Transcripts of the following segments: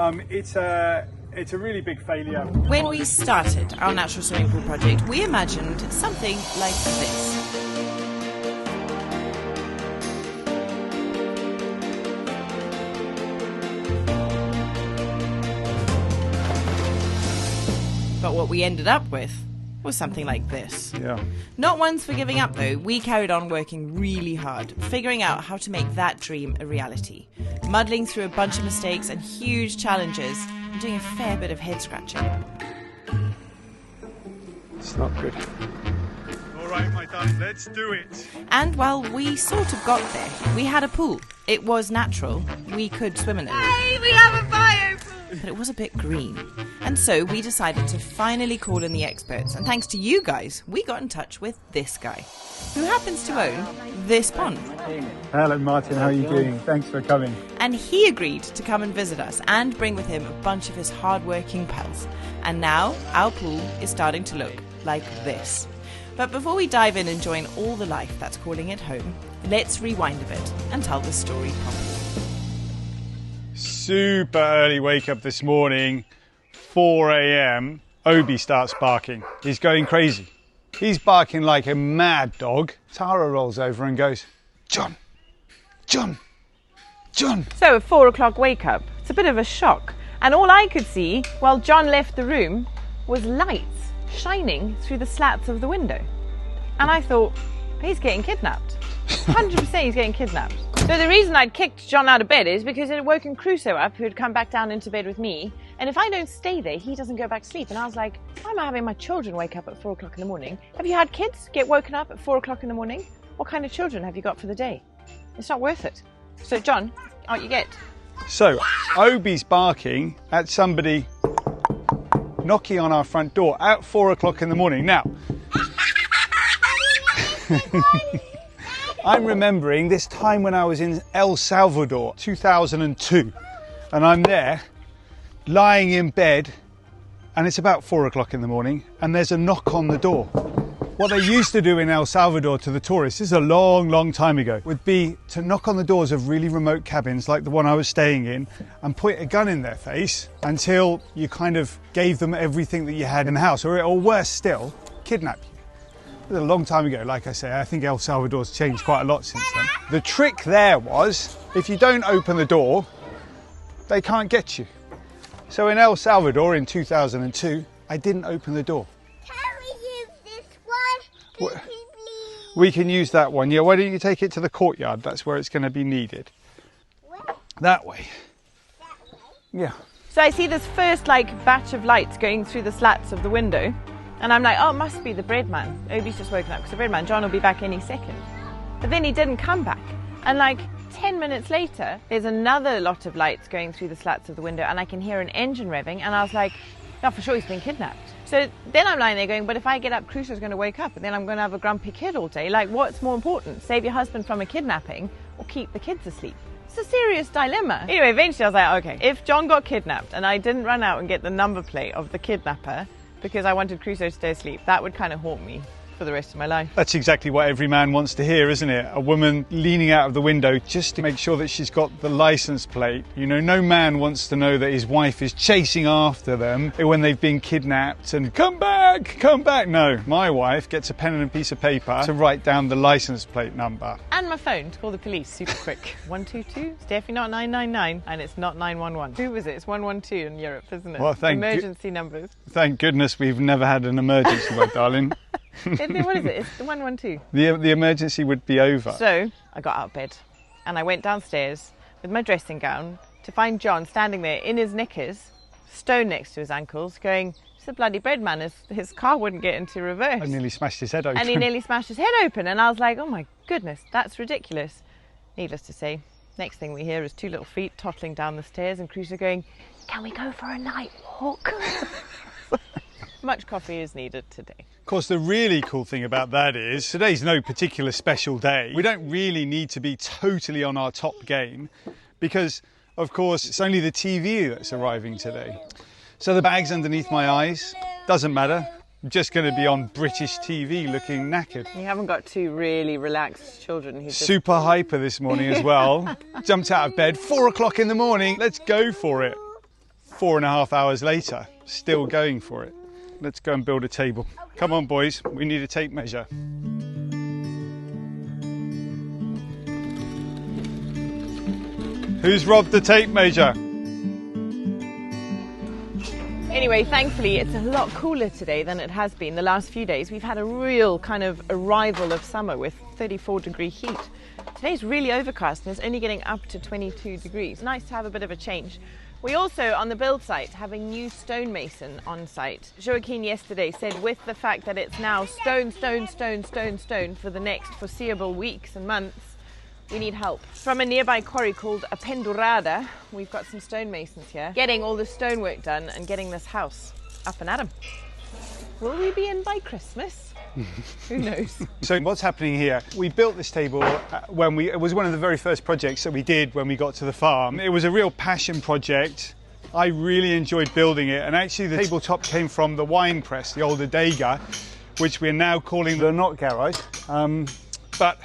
It's a really big failure. When we started our natural swimming pool project, we imagined something like this. But what we ended up with was something like this. Yeah. Not ones for giving up, though. We carried on working really hard, figuring out how to make that dream a reality, muddling through a bunch of mistakes and huge challenges, and doing a fair bit of head scratching. It's not good. All right, my darling, let's do it. And while we sort of got there, we had a pool. It was natural. We could swim in it. Hey, we have a biopool! But it was a bit green. And so we decided to finally call in the experts. And thanks to you guys, we got in touch with this guy, who happens to own this pond. Hello, Martin. How are you doing? Thanks for coming. And he agreed to come and visit us and bring with him a bunch of his hard-working pals. And now our pool is starting to look like this. But before we dive in and join all the life that's calling it home, let's rewind a bit and tell the story properly. Super early wake up this morning, 4 a.m. Obi starts barking. He's going crazy. He's barking like a mad dog. Tara rolls over and goes, John, John, John. So, a 4 o'clock wake up. It's a bit of a shock. And all I could see while John left the room was lights shining through the slats of the window. And I thought, he's getting kidnapped. 100% he's getting kidnapped. So the reason I'd kicked John out of bed is because it had woken Crusoe up, who had come back down into bed with me. And if I don't stay there, he doesn't go back to sleep. And I was like, why am I having my children wake up at 4 o'clock in the morning? Have you had kids get woken up at 4 o'clock in the morning? What kind of children have you got for the day? It's not worth it. So John, out you get. So, Obi's barking at somebody knocking on our front door at 4 o'clock in the morning. Now, I'm remembering this time when I was in El Salvador, 2002, and I'm there, lying in bed, and it's about 4 o'clock in the morning, and there's a knock on the door. What they used to do in El Salvador to the tourists, this is a long, long time ago, would be to knock on the doors of really remote cabins like the one I was staying in and point a gun in their face until you kind of gave them everything that you had in the house, or worse still, kidnap you. It was a long time ago, like I say. I think El Salvador's changed quite a lot since then. The trick there was, if you don't open the door, they can't get you. So in El Salvador in 2002, I didn't open the door. Can we use this one? Please? We can use that one. Yeah, why don't you take it to the courtyard? That's where it's going to be needed. Where? That way. That way? Yeah. So I see this first batch of lights going through the slats of the window. And I'm like, oh, it must be the bread man. Obi's just woken up because the bread man, John will be back any second. But then he didn't come back. And 10 minutes later, there's another lot of lights going through the slats of the window and I can hear an engine revving. And I was like, no, for sure he's been kidnapped. So then I'm lying there going, but if I get up, Crusoe's going to wake up and then I'm going to have a grumpy kid all day. What's more important? Save your husband from a kidnapping or keep the kids asleep? It's a serious dilemma. Anyway, eventually I was like, okay, if John got kidnapped and I didn't run out and get the number plate of the kidnapper, because I wanted Crusoe to stay asleep, that would kind of haunt me for the rest of my life. That's exactly what every man wants to hear, isn't it? A woman leaning out of the window just to make sure that she's got the license plate. You know, no man wants to know that his wife is chasing after them when they've been kidnapped and come back, come back. No, my wife gets a pen and a piece of paper to write down the license plate number. And my phone to call the police super quick. 122, it's definitely not 999 and it's not 911. Who was it? It's 112 in Europe, isn't it? Well, emergency numbers. Thank goodness we've never had an emergency, my darling. What is it? It's the 112. The emergency would be over. So I got out of bed and I went downstairs with my dressing gown to find John standing there in his knickers, stone next to his ankles, going, it's the bloody bread man. His car wouldn't get into reverse. I nearly smashed his head open. And he nearly smashed his head open. And I was like, oh my goodness, that's ridiculous. Needless to say, next thing we hear is two little feet toddling down the stairs and Crusoe going, can we go for a night walk? Much coffee is needed today. Of course, the really cool thing about that is today's no particular special day. We don't really need to be totally on our top game because, of course, it's only the TV that's arriving today. So the bag's underneath my eyes. Doesn't matter. I'm just going to be on British TV looking knackered. You haven't got two really relaxed children who just... Super hyper this morning as well. Jumped out of bed, 4 o'clock in the morning. Let's go for it. 4.5 hours later, still going for it. Let's go and build a table. Come on, boys, we need a tape measure. Who's robbed the tape measure? Anyway, thankfully it's a lot cooler today than it has been the last few days. We've had a real kind of arrival of summer with 34-degree heat. Today's really overcast and it's only getting up to 22 degrees. Nice to have a bit of a change. We also, on the build site, have a new stonemason on site. Joaquin yesterday said with the fact that it's now stone for the next foreseeable weeks and months, we need help. From a nearby quarry called Apendurrada, we've got some stonemasons here, getting all the stonework done and getting this house up and at 'em. Will we be in by Christmas? Who knows? So what's happening here? We built this table it was one of the very first projects that we did when we got to the farm. It was a real passion project. I really enjoyed building it, and actually the tabletop came from the wine press, the old Adega, which we're now calling the Not Garage. But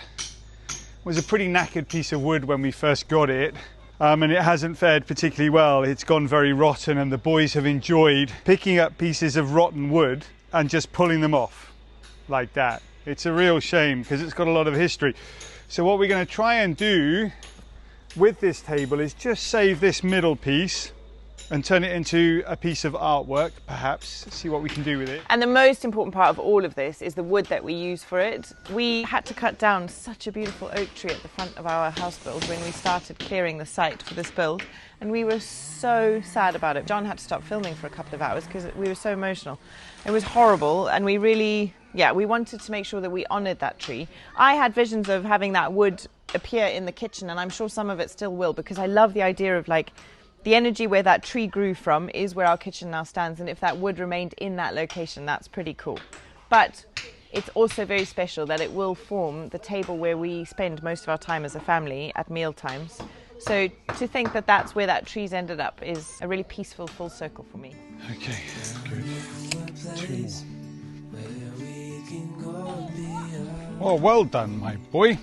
was a pretty knackered piece of wood when we first got it, and it hasn't fared particularly well. It's gone very rotten, and the boys have enjoyed picking up pieces of rotten wood and just pulling them off like that. It's a real shame because it's got a lot of history. So what we're going to try and do with this table is just save this middle piece and turn it into a piece of artwork, perhaps, see what we can do with it. And the most important part of all of this is the wood that we use for it. We had to cut down such a beautiful oak tree at the front of our house build when we started clearing the site for this build, and we were so sad about it. John had to stop filming for a couple of hours because we were so emotional. It was horrible, and we really, we wanted to make sure that we honoured that tree. I had visions of having that wood appear in the kitchen, and I'm sure some of it still will, because I love the idea of like the energy where that tree grew from is where our kitchen now stands, and if that wood remained in that location, that's pretty cool. But it's also very special that it will form the table where we spend most of our time as a family at meal times. So to think that that's where that tree's ended up is a really peaceful full circle for me. Okay, good. 2 more. Oh, well done, my boy.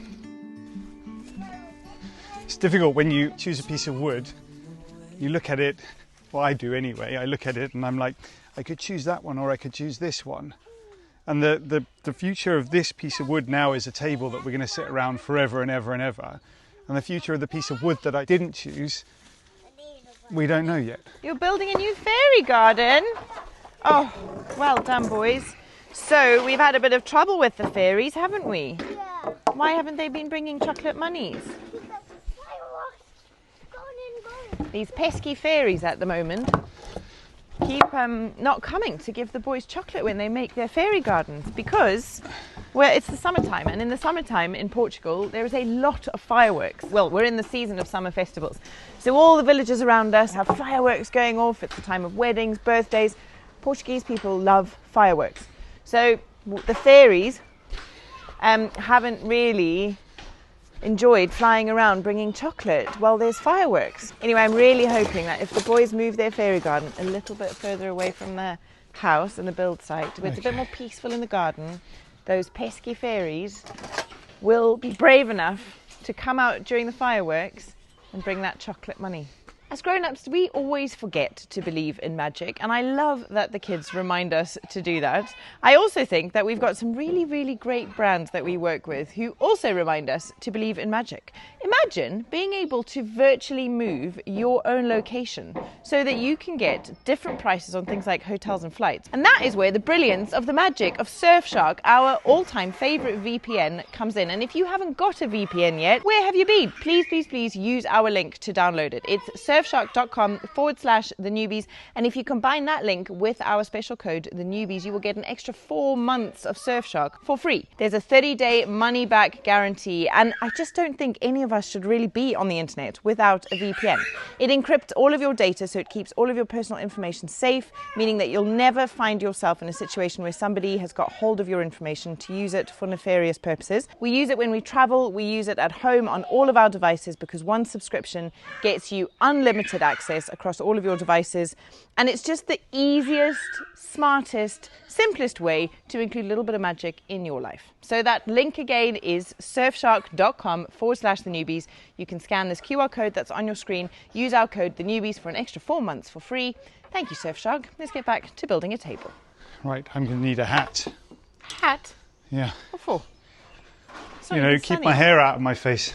It's difficult when you choose a piece of wood. You look at it, well, I do anyway, I look at it and I'm like, I could choose that one or I could choose this one. And the future of this piece of wood now is a table that we're going to sit around forever and ever and ever. And the future of the piece of wood that I didn't choose, we don't know yet. You're building a new fairy garden? Oh, well done, boys. So we've had a bit of trouble with the fairies, haven't we? Yeah. Why haven't they been bringing chocolate monies? These pesky fairies at the moment keep not coming to give the boys chocolate when they make their fairy gardens, because it's the summertime, and in the summertime in Portugal there is a lot of fireworks. Well, we're in the season of summer festivals, so all the villages around us have fireworks going off. It's the time of weddings, birthdays. Portuguese people love fireworks, so the fairies haven't really enjoyed flying around bringing chocolate while there's fireworks. Anyway, I'm really hoping that if the boys move their fairy garden a little bit further away from the house and the build site, where it's a bit more peaceful in the garden, those pesky fairies will be brave enough to come out during the fireworks and bring that chocolate money. As grown-ups, we always forget to believe in magic, and I love that the kids remind us to do that. I also think that we've got some really, really great brands that we work with who also remind us to believe in magic. Imagine being able to virtually move your own location so that you can get different prices on things like hotels and flights. And that is where the brilliance of the magic of Surfshark, our all-time favourite VPN, comes in. And if you haven't got a VPN yet, where have you been? Please, please, please use our link to download it. It's surfshark.com/TheNewbys, and if you combine that link with our special code TheNewbys, you will get an extra 4 months of Surfshark for free. There's a 30-day money-back guarantee, and I just don't think any of us should really be on the internet without a VPN. It encrypts all of your data, so it keeps all of your personal information safe, meaning that you'll never find yourself in a situation where somebody has got hold of your information to use it for nefarious purposes. We use it when we travel, we use it at home on all of our devices, because one subscription gets you unlimited unlimited access across all of your devices. And it's just the easiest, smartest, simplest way to include a little bit of magic in your life. So that link again is surfshark.com/TheNewbys. You can scan this QR code that's on your screen. Use our code TheNewbys for an extra 4 months for free. Thank you, Surfshark. Let's get back to building a table. Right, I'm going to need a hat. Hat? Yeah. What for? You know, keep my hair out of my face.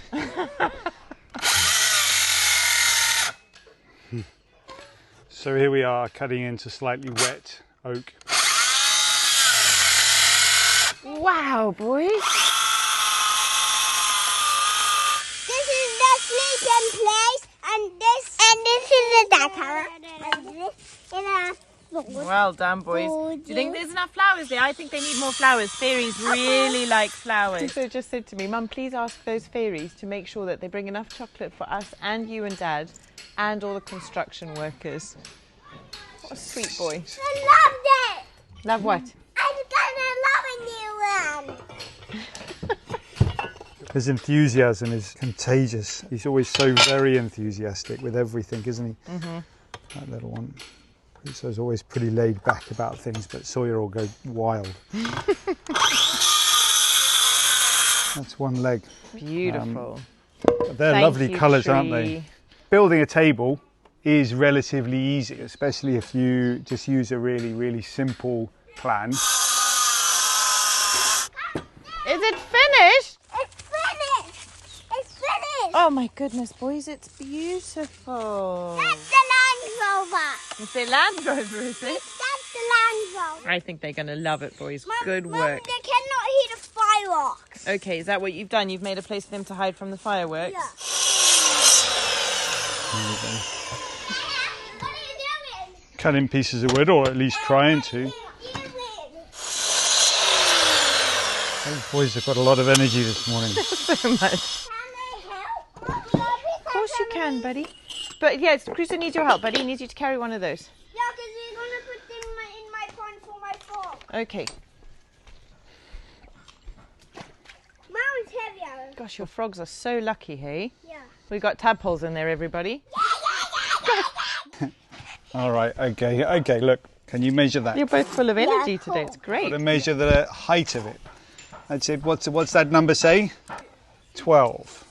So here we are cutting into slightly wet oak. Wow, boys. This is the sleeping place, and this is the decor. And this is a Well done, boys. Do you think there's enough flowers there? I think they need more flowers. Fairies really like flowers. Crusoe just said to me, Mum, please ask those fairies to make sure that they bring enough chocolate for us and you and Dad and all the construction workers. What a sweet boy. I loved it. Love what? I'm gonna love a new one. His enthusiasm is contagious. He's always so very enthusiastic with everything, isn't he? Mm-hmm. That little one. Crusoe's always pretty laid back about things, but Sawyer will go wild. That's one leg. Beautiful. They're lovely colours, aren't they? Building a table is relatively easy, especially if you just use a really, really simple plan. Is it finished? It's finished. It's finished. Oh my goodness, boys, it's beautiful. That's the Land Rover. It's a Land Rover, is it? That's the Land Rover. I think they're going to love it, boys. Good Mum, work. they cannot hear the fireworks. Okay, is that what you've done? You've made a place for them to hide from the fireworks? Yeah. What are you doing? Cutting pieces of wood, or at least trying to. Those boys have got a lot of energy this morning. So much. Can they help? Of course you can, buddy. But yes, Crusoe needs your help, buddy. He needs you to carry one of those. Yeah, because you're going to put them in my pond for my frog. Okay. Mine's heavier. Gosh, your frogs are so lucky, hey? Yeah. We've got tadpoles in there, everybody. All right, okay, look. Can you measure that? You're both full of energy Yeah, today. It's great. To measure the height of it. That's it. What's that number say? 12.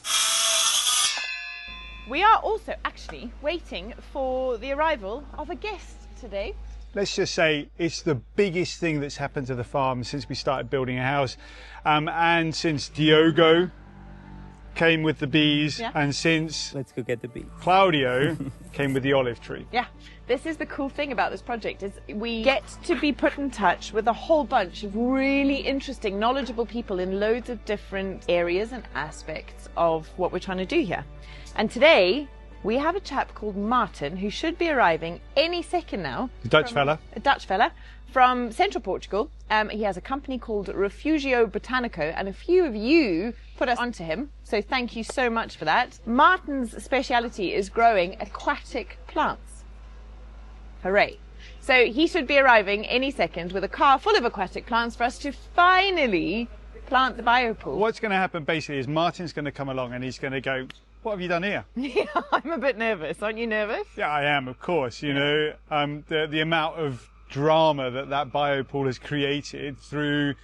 We are also actually waiting for the arrival of a guest today. Let's just say it's the biggest thing that's happened to the farm since we started building a house, and since Diogo came with the bees, Yeah. and since Let's go get the bees. Claudio came with the olive tree. Yeah, this is the cool thing about this project is we get to be put in touch with a whole bunch of really interesting, knowledgeable people in loads of different areas and aspects of what we're trying to do here. And today we have a chap called Martein who should be arriving any second now. A Dutch fella. A Dutch fella from central Portugal. He has a company called Refugio Botanico, and a few of you put us onto him. So thank you so much for that. Martin's speciality is growing aquatic plants. Hooray. So he should be arriving any second with a car full of aquatic plants for us to finally plant the biopool. What's going to happen basically is Martin's going to come along and he's going to go, what have you done here? Yeah, I'm a bit nervous. Aren't you nervous? Yeah, I am, of course. You know, the amount of drama that biopool has created through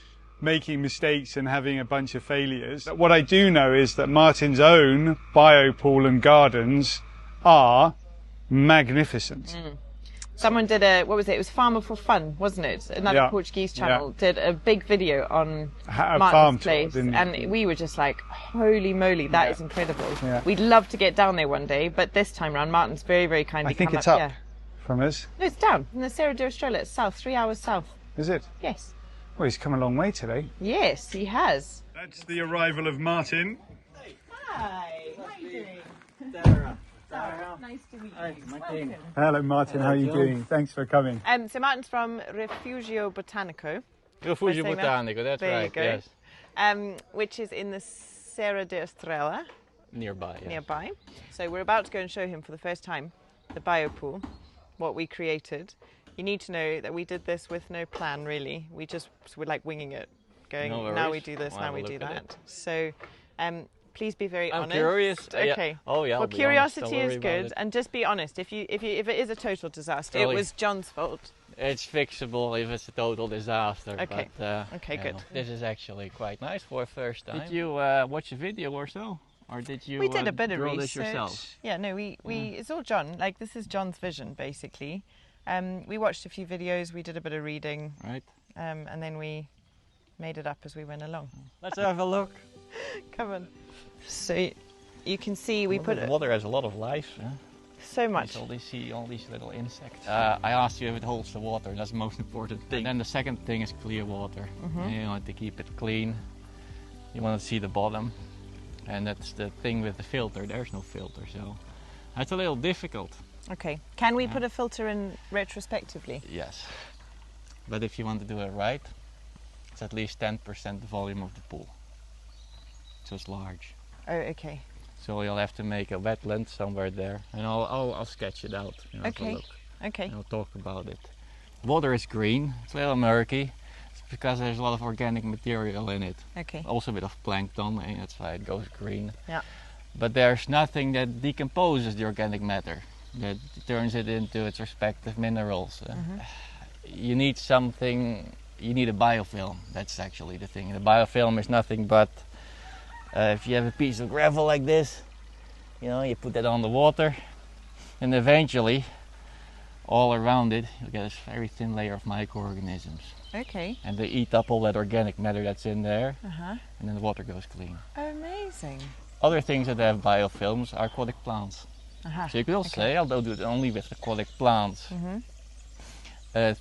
making mistakes and having a bunch of failures. What I do know is that Martin's own biopool and gardens are magnificent. Someone did what was it? It was Farmer for Fun, wasn't it? Another Portuguese channel did a big video on A farm Martin's tour, place, didn't and you? we were just like, holy moly, that is incredible. Yeah. We'd love to get down there one day, but this time round, Martin's very, very kindly I think come it's up here. from us. No, it's down in the Serra de Estrela. It's south, 3 hours south. Is it? Yes. Well, he's come a long way today. Yes, he has. That's the arrival of Martin. Hi. How are you doing? Sarah. Nice to meet Hi, you. Martein. Hello, Martin. How are you John. doing? Thanks for coming. So Martin's from Refugio Botanico. Refugio Saying that? Botanico, that's There you right, go. yes. Which is in the Serra de Estrela. Nearby, yes. Nearby. So we're about to go and show him for the first time the biopool, what we created. You need to know that we did this with no plan really. We're like winging it, going No now worries. we do this, We'll now have a we do look at that. it. So please be very I'm honest. curious. Okay. Yeah. Oh yeah. Well, I'll be honest, curiosity don't worry is about good, it. and just be honest. If it is a total disaster, Oh, it was John's fault. It's fixable if it's a total disaster. Okay. But, Okay, you good. know, this is actually quite nice for a first time. Did you watch a video or so? Or did you We did a bit of draw research. this yourself? Yeah, no, we it's all John. Like, this is John's vision, basically. We watched a few videos, we did a bit of reading, Right. and then we made it up as we went along. Let's have a look. Come on. So you can see we put The water has a lot of life. Huh? so much. You see all these little insects. I asked you if it holds the water. That's the most important thing. And then the second thing is clear water. You want to keep it clean. You want to see the bottom. And that's the thing with the filter. There's no filter, so that's a little difficult. Okay. Can we put a filter in retrospectively? Yes. But if you want to do it right, it's at least 10% the volume of the pool. So it's large. Oh, okay. So you'll have to make a wetland somewhere there, and I'll sketch it out. You know, have a Okay. look. Okay. And I'll talk about it. Water is green. It's a little murky. It's because there's a lot of organic material in it. Okay. Also a bit of plankton, and that's why it goes green. Yeah. But there's nothing that decomposes the organic matter, that turns it into its respective minerals. You need something. You need a biofilm. That's actually the thing. The biofilm is nothing but if you have a piece of gravel like this, you know, you put that on the water, and eventually, all around it, you'll get this very thin layer of microorganisms. Okay. And they eat up all that organic matter that's in there, Uh-huh. and then the water goes clean. Amazing. Other things that have biofilms are aquatic plants. Uh-huh. So you could also say, I'll do it only with aquatic plants.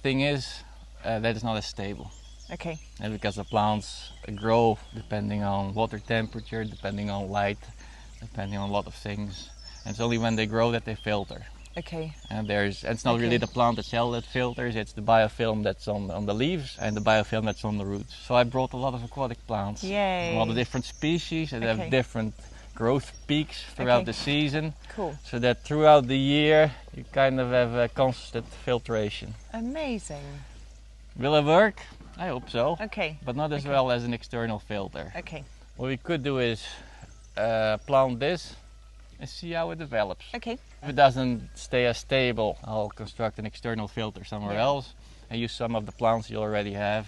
Thing is, that is not as stable. Okay. And because the plants grow depending on water temperature, depending on light, depending on a lot of things. And it's only when they grow that they filter. Okay. And it's not really the plant itself that filters, it's the biofilm that's on the leaves and the biofilm that's on the roots. So I brought a lot of aquatic plants. Yay. A lot of different species that Okay. have different growth peaks throughout Okay. the season. Cool. So that throughout the year you kind of have a constant filtration. Amazing. Will it work? I hope so. Okay. But not as well as an external filter. Okay. What we could do is plant this and see how it develops. Okay. If it doesn't stay as stable, I'll construct an external filter somewhere else and use some of the plants you already have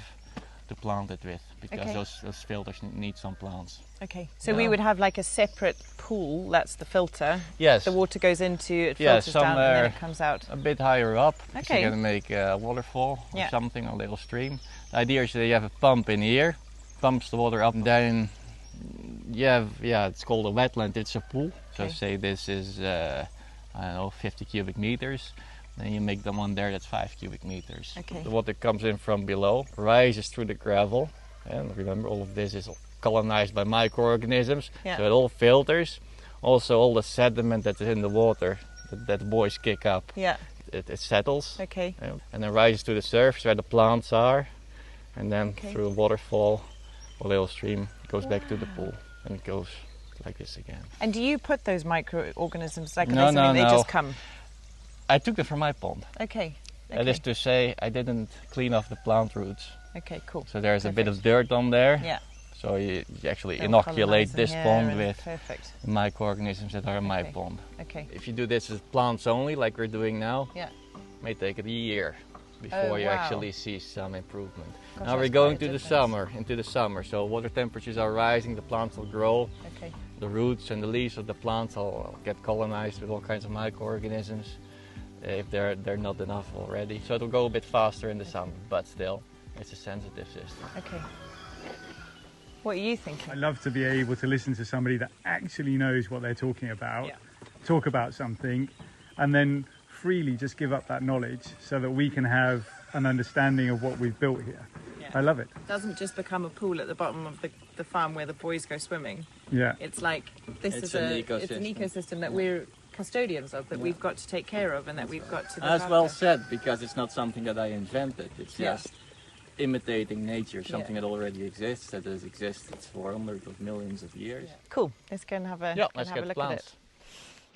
to plant it with, because Okay. those filters need some plants. Okay. So we would have like a separate pool, that's the filter. Yes, The water goes into, it Yeah, filters down and then somewhere- it comes out. a bit higher up. So Okay. you're gonna make a waterfall or Yeah. something, a little stream. The idea is that you have a pump in here, pumps the water up, and then you have, it's called a wetland, it's a pool. So Okay. say this is, I don't know, 50 cubic meters. Then you make the one there that's 5 cubic meters. Okay. The water comes in from below, rises through the gravel, and remember all of this is colonized by microorganisms, Yeah. so it all filters. Also all the sediment that's in the water that the boys kick up, Yeah. it settles. Okay. And then rises to the surface where the plants are, and then Okay. through a waterfall, a little stream, goes back to the pool, and it goes like this again. And do you put those microorganisms, like, are No, they something no, they no. just come? I took them from my pond. Okay. That is to say, I didn't clean off the plant roots. Okay, cool. So there's a bit of Perfect. dirt on there. Yeah. So you actually They'll inoculate colonise in this here pond and- with Perfect. microorganisms that are in my Okay. pond. Okay. If you do this with plants only, like we're doing now, Yeah. it may take a year before Oh, you wow. actually see some improvement. Gosh, Now we're that's going quite a to the difference. into the summer. So water temperatures are rising, the plants will grow, Okay. the roots and the leaves of the plants will get colonized with all kinds of microorganisms if they're not enough already. So it'll go a bit faster in the summer, but still, it's a sensitive system. Okay. What are you thinking? I love to be able to listen to somebody that actually knows what they're talking about, Yeah. talk about something, and then freely just give up that knowledge so that we can have an understanding of what we've built here. Yeah. I love it. It doesn't just become a pool at the bottom of the farm where the boys go swimming. Yeah. It's like this It's is an it's an ecosystem. ecosystem that we're custodians of, that we've got to take care of and that we've got to look That's well after. said, because it's not something that I invented. It's Yeah. just imitating nature, something Yeah. that already exists, that has existed for hundreds of millions of years. Cool. Let's go and have a, Yeah, go and let's have a get look plants.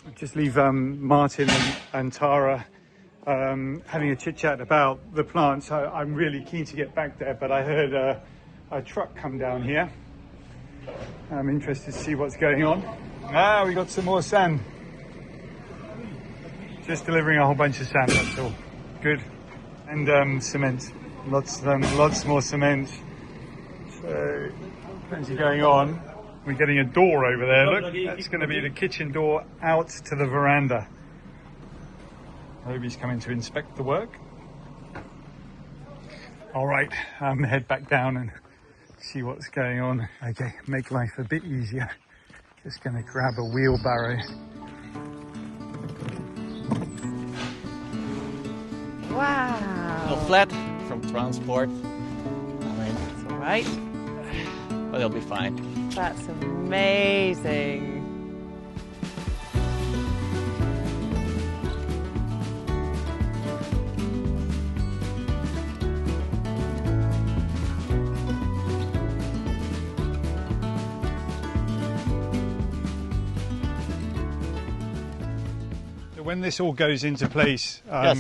at it. Just leave Martin and Tara having a chit chat about the plants. I'm really keen to get back there, but I heard a truck come down here. I'm interested to see what's going on. Ah, we got some more sand. Just delivering a whole bunch of sand, that's all. Good. And cement. Lots more cement. So, plenty going on. We're getting a door over there, look. That's going to be the kitchen door out to the veranda. Nobody's coming to inspect the work. All right, head back down and see what's going on. Okay, make life a bit easier. Just going to grab a wheelbarrow. Wow. A little flat from transport. I mean, That's all right. but it'll be fine. That's amazing. When this all goes into place, Yes.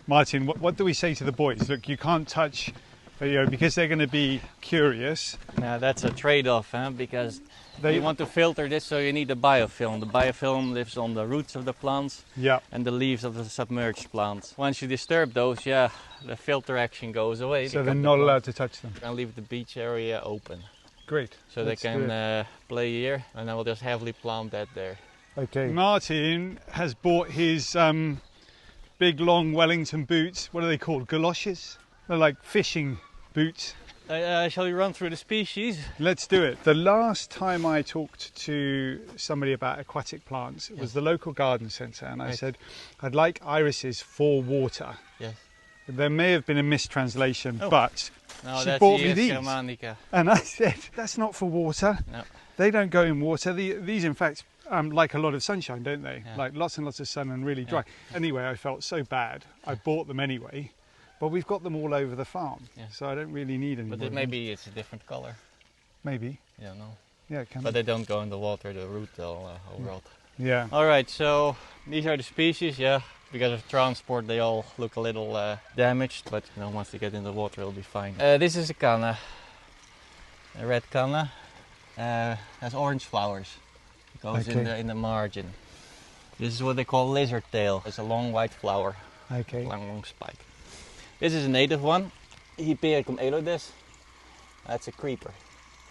Martin, what do we say to the boys? Look, you can't touch, because they're going to be curious. Now that's a trade-off, because They you want to filter this, so you need a biofilm. The biofilm lives on the roots of the plants Yeah. and the leaves of the submerged plants. Once you disturb those, the filter action goes away. So they're not allowed to touch them. And leave the beach area open, Great. so Let's they do can it. play here, and I will just heavily plant that there. Okay. Martin has bought his big long Wellington boots. What are they called? Galoshes? They're like fishing boots. Shall we run through the species? Let's do it. The last time I talked to somebody about aquatic plants, it was the local garden centre, and I Right. said, I'd like irises for water. Yes. There may have been a mistranslation, Oh. but No, she that's bought me ES these. Germanica. And I said, that's not for water. No. They don't go in water. These, in fact, like a lot of sunshine, don't they? Yeah. Like lots and lots of sun and really dry. Anyway, I felt so bad. I bought them anyway. But we've got them all over the farm, Yeah. so I don't really need any But more. maybe it's a different color. Maybe. You don't know. Yeah, it can But be. they don't go in the water, the root will rot. Yeah. Alright, so these are the species, Because of transport they all look a little damaged, but once they get in the water it'll be fine. This is a canna. A red canna. Has orange flowers. It goes Okay. in the margin. This is what they call lizard tail. It's a long white flower. Okay. Long spike. This is a native one. Hypericum elodes. That's a creeper.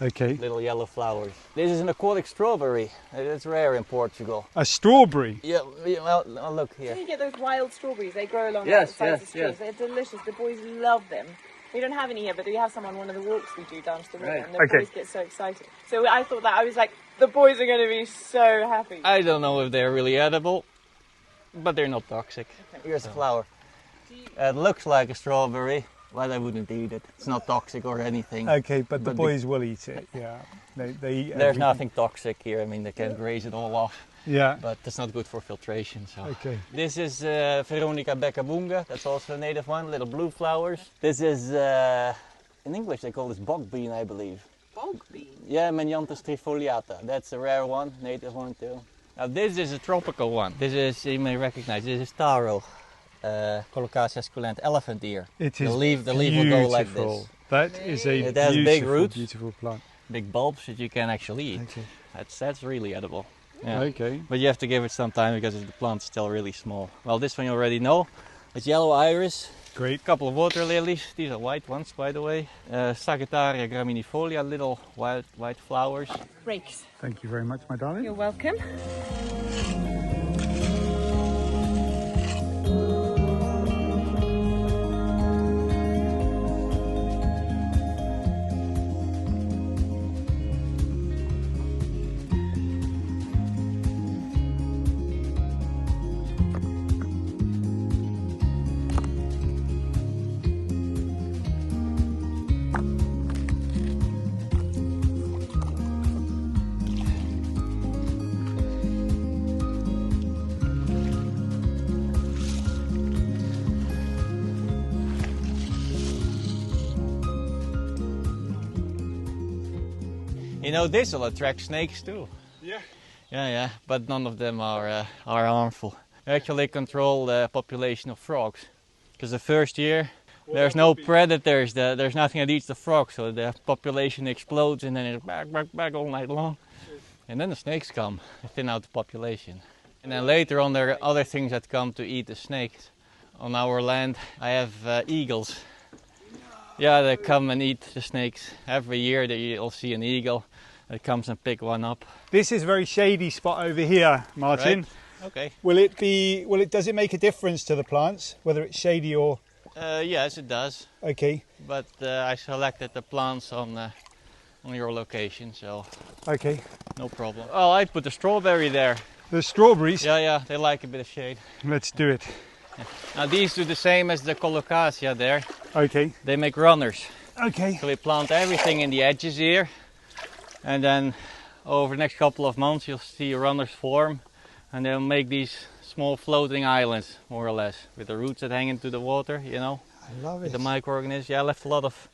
Okay. Little yellow flowers. This is an aquatic strawberry. It's rare in Portugal. A strawberry. Yeah, well, look here. You get those wild strawberries, they grow along Yes, the sides yes, of trees. yes. They're delicious. The boys love them. We don't have any here, but we have some on one of the walks we do down to the river, Right. and the Okay. boys get so excited. So I thought that, I was like, the boys are going to be so happy. I don't know if they're really edible, but they're not toxic. Here's a flower. It looks like a strawberry, but I wouldn't eat it. It's not toxic or anything. Okay, but the But boys will eat it. Yeah. They eat There's everything. nothing toxic here. I mean, they can graze it all off, Yeah. but it's not good for filtration. So. Okay. This is Veronica beccabunga. That's also a native one. Little blue flowers. This is, in English they call this bog bean, I believe. Bog bean? Yeah, Menyanthus trifoliata. That's a rare one, native one too. Now this is a tropical one. This is, you may recognize, this is taro. Colocasia esculent, elephant ear. It is The leaf will go like beautiful. this. That is a It has big beautiful, roots. beautiful plant. Big bulbs that you can actually eat. Okay. That's really edible. Yeah. Okay. But you have to give it some time because the plant's still really small. Well, this one you already know. It's yellow iris. Great. A couple of water lilies. These are white ones, by the way. Sagittaria graminifolia, little white flowers. Rakes. Thank you very much, my darling. You're welcome. You know, this will attract snakes too. Yeah. Yeah, but none of them are harmful. They actually control the population of frogs. Because the first year, there's no predators, there's nothing that eats the frog, so the population explodes and then it's back all night long. And then the snakes come, they thin out the population. And then later on there are other things that come to eat the snakes. On our land I have eagles. Yeah, they come and eat the snakes. Every year you'll see an eagle that comes and pick one up. This is a very shady spot over here, Martin. Right. Okay. Does it make a difference to the plants, whether it's shady or... Yes, it does. Okay. But I selected the plants on your location, so okay, no problem. Oh, I put the strawberry there. The strawberries? Yeah, they like a bit of shade. Let's do it. Yeah. Now these do the same as the colocasia there. Okay. They make runners. Okay. So we plant everything in the edges here, and then over the next couple of months you'll see runners form, and they'll make these small floating islands, more or less, with the roots that hang into the water, you know. I love it. With the microorganisms. Yeah, I left a lot of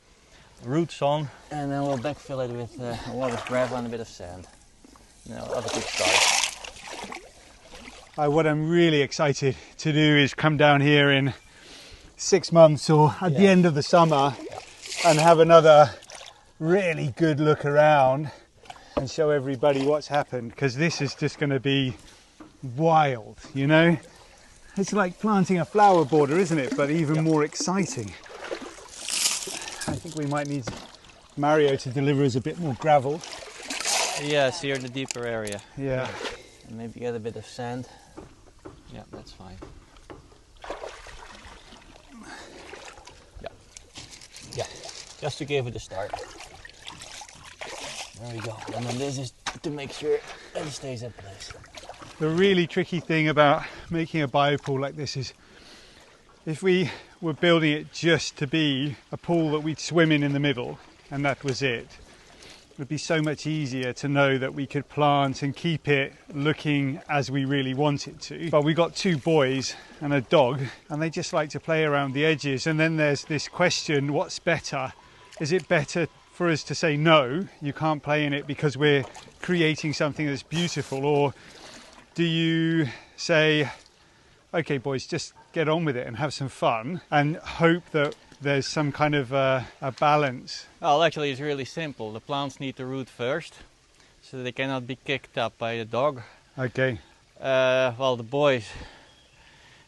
roots on, and then we'll backfill it with a lot of gravel and a bit of sand. You know, have a good start. What I'm really excited to do is come down here in 6 months or at the end of the summer and have another really good look around and show everybody what's happened, because this is just going to be wild, you know. It's like planting a flower border, isn't it? But even more exciting. I think we might need Mario to deliver us a bit more gravel. Yes, here in the deeper area. Yeah. And maybe get a bit of sand. Yeah, that's fine. Yeah, just to give it a start. There we go. And then this is to make sure that it stays in place. The really tricky thing about making a biopool like this is if we were building it just to be a pool that we'd swim in the middle and that was it, it would be so much easier to know that we could plant and keep it looking as we really want it to. But we've got 2 boys and a dog, and they just like to play around the edges. And then there's this question, what's better? Is it better for us to say, no, you can't play in it because we're creating something that's beautiful? Or do you say, okay, boys, just get on with it and have some fun and hope that there's some kind of a balance? Well, actually it's really simple. The plants need to root first, so they cannot be kicked up by the dog. Okay. Well, the boys,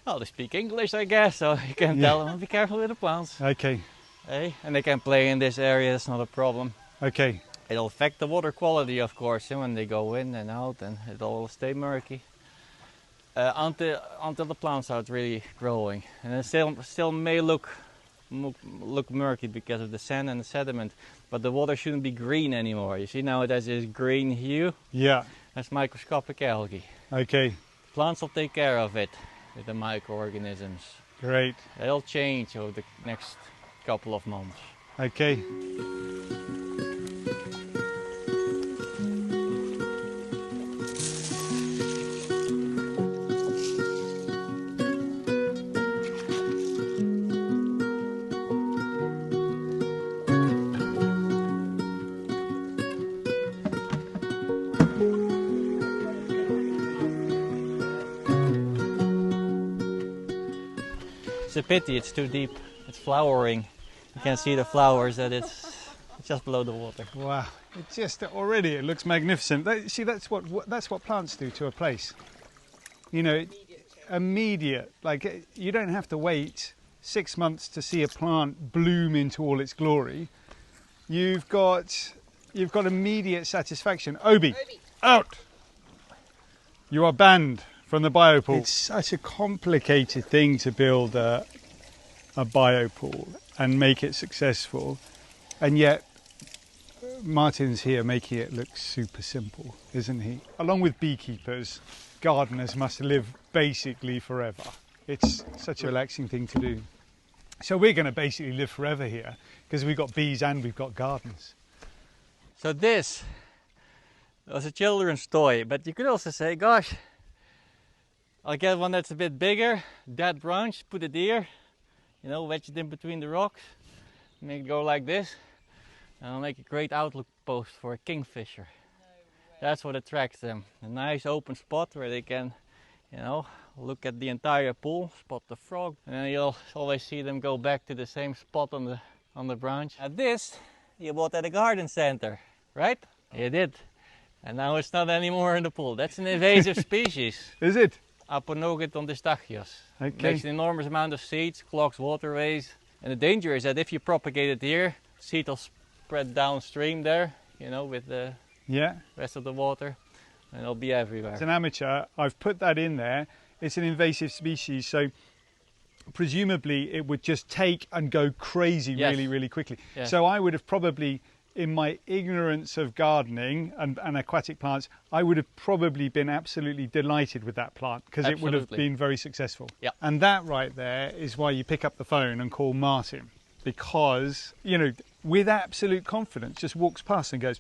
well, they speak English, I guess, so you can tell them, be careful with the plants. Okay. Hey? And they can play in this area, that's not a problem. Okay. It'll affect the water quality, of course, when they go in and out, and it'll stay murky. Until the plants are really growing. And it still may look murky because of the sand and the sediment, but the water shouldn't be green anymore. You see now it has this green hue? Yeah. That's microscopic algae. Okay. Plants will take care of it with the microorganisms. Great. It'll change over the next couple of months. Okay. It's a pity, it's too deep. It's flowering. You can see the flowers that it's just below the water. Wow, it just already it looks magnificent. See, that's what plants do to a place. You know, immediate. Like you don't have to wait 6 months to see a plant bloom into all its glory. You've got immediate satisfaction. Obi, out! You are banned from the biopool. It's such a complicated thing to build a biopool and make it successful, and yet Martin's here making it look super simple, isn't he? Along with beekeepers, gardeners must live basically forever. It's such a relaxing thing to do. So we're going to basically live forever here because we've got bees and we've got gardens. So this was a children's toy, but you could also say, gosh, I'll get one that's a bit bigger, that branch, put it here, you know, wedge it in between the rocks, make it go like this, and I'll make a great outlook post for a kingfisher. That's what attracts them, a nice open spot where they can you know, look at the entire pool, spot the frog, and then you'll always see them go back to the same spot on the branch. And this you bought at a garden center, right? You did. And now it's not anymore in the pool. That's an invasive species. Is it? Aponogeton distachios. Okay. Makes an enormous amount of seeds, clogs waterways. And the danger is that if you propagate it here, seed will spread downstream there, you know, with the rest of the water, and it'll be everywhere. As an amateur, I've put that in there. It's an invasive species, so presumably it would just take and go crazy really, really quickly. Yes. So I would have probably, in my ignorance of gardening and aquatic plants, I would have probably been absolutely delighted with that plant because it would have been very successful. Yeah. And that right there is why you pick up the phone and call Martin, because, you know, with absolute confidence, just walks past and goes,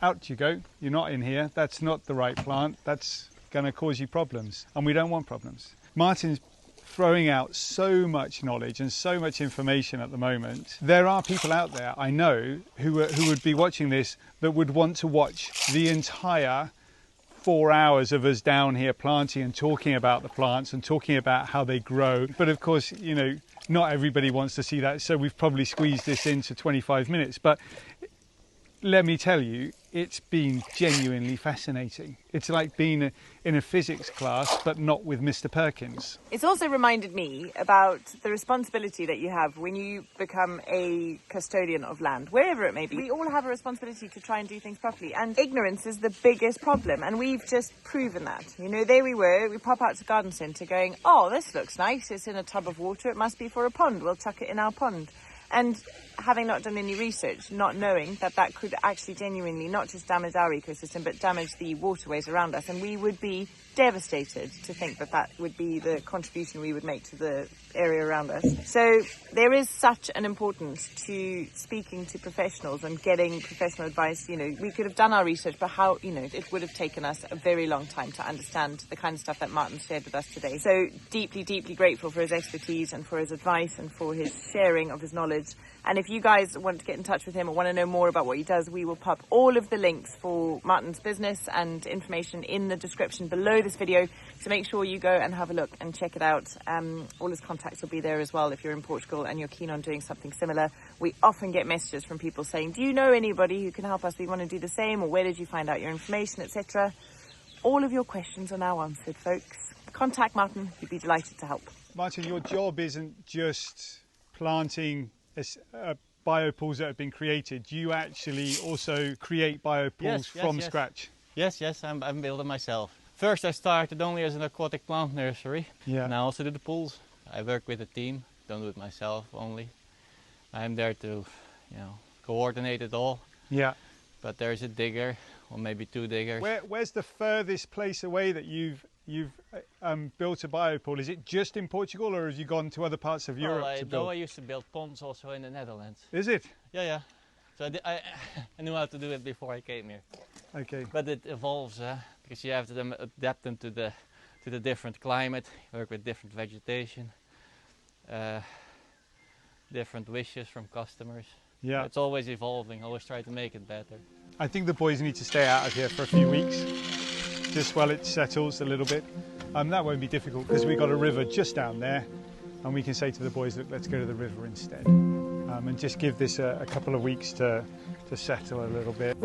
out you go, you're not in here, that's not the right plant, that's going to cause you problems, and we don't want problems. Martin's throwing out so much knowledge and so much information at the moment. There are people out there, I know, who would be watching this that would want to watch the entire 4 hours of us down here planting and talking about the plants and talking about how they grow. But of course, you know, not everybody wants to see that, so we've probably squeezed this into 25 minutes. But let me tell you, it's been genuinely fascinating. It's like being in a physics class, but not with Mr. Perkins. It's also reminded me about the responsibility that you have when you become a custodian of land, wherever it may be. We all have a responsibility to try and do things properly, and ignorance is the biggest problem, and we've just proven that. You know, there we were, we pop out to garden centre going, oh, this looks nice, it's in a tub of water, it must be for a pond, we'll chuck it in our pond. And having not done any research, not knowing that that could actually genuinely not just damage our ecosystem, but damage the waterways around us. And we would be devastated to think that that would be the contribution we would make to the area around us. So there is such an importance to speaking to professionals and getting professional advice. You know, we could have done our research, but how, you know, it would have taken us a very long time to understand the kind of stuff that Martin shared with us today. So deeply, deeply grateful for his expertise and for his advice and for his sharing of his knowledge. And if you guys want to get in touch with him or want to know more about what he does, we will pop all of the links for Martin's business and information in the description below this video. So make sure you go and have a look and check it out. All his contacts will be there as well if you're in Portugal and you're keen on doing something similar. We often get messages from people saying, do you know anybody who can help us? We want to do the same, or where did you find out your information, etc. All of your questions are now answered, folks. Contact Martin, he'd be delighted to help. Martin, your job isn't just planting biopools that have been created. You actually also create biopools from scratch. Yes, I'm building myself. First I started only as an aquatic plant nursery. Yeah. And I also do the pools. I work with a team, don't do it myself only. I'm there to, you know, coordinate it all. Yeah. But there's a digger, or maybe two diggers. Where's the furthest place away that you've built a biopool? Is it just in Portugal, or have you gone to other parts of Europe to build? I used to build ponds also in the Netherlands. Is it? Yeah. So I knew how to do it before I came here. Okay. But it evolves, because you have to adapt them to the different climate, work with different vegetation, different wishes from customers. Yeah. It's always evolving, always try to make it better. I think the boys need to stay out of here for a few weeks, just while it settles a little bit. That won't be difficult because we've got a river just down there, and we can say to the boys, look, let's go to the river instead, and just give this a couple of weeks to settle a little bit.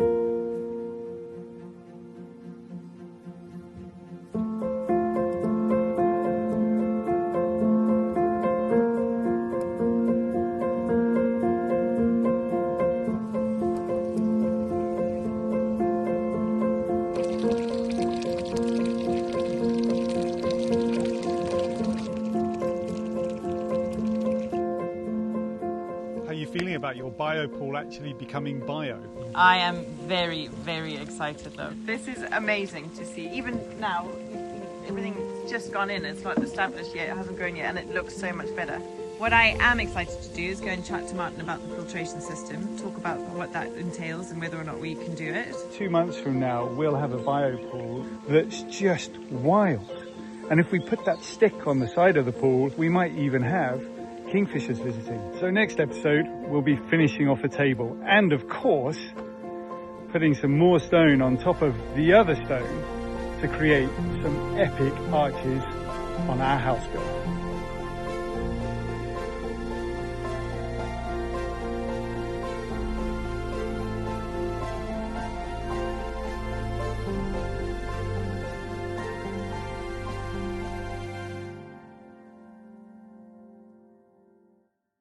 About your biopool actually becoming bio? I am very, very excited though. This is amazing to see. Even now, everything's just gone in. It's not established yet, it hasn't grown yet, and it looks so much better. What I am excited to do is go and chat to Martin about the filtration system, talk about what that entails and whether or not we can do it. 2 months from now, we'll have a biopool that's just wild. And if we put that stick on the side of the pool, we might even have kingfishers visiting. So next episode we'll be finishing off a table and of course putting some more stone on top of the other stone to create some epic arches on our house build.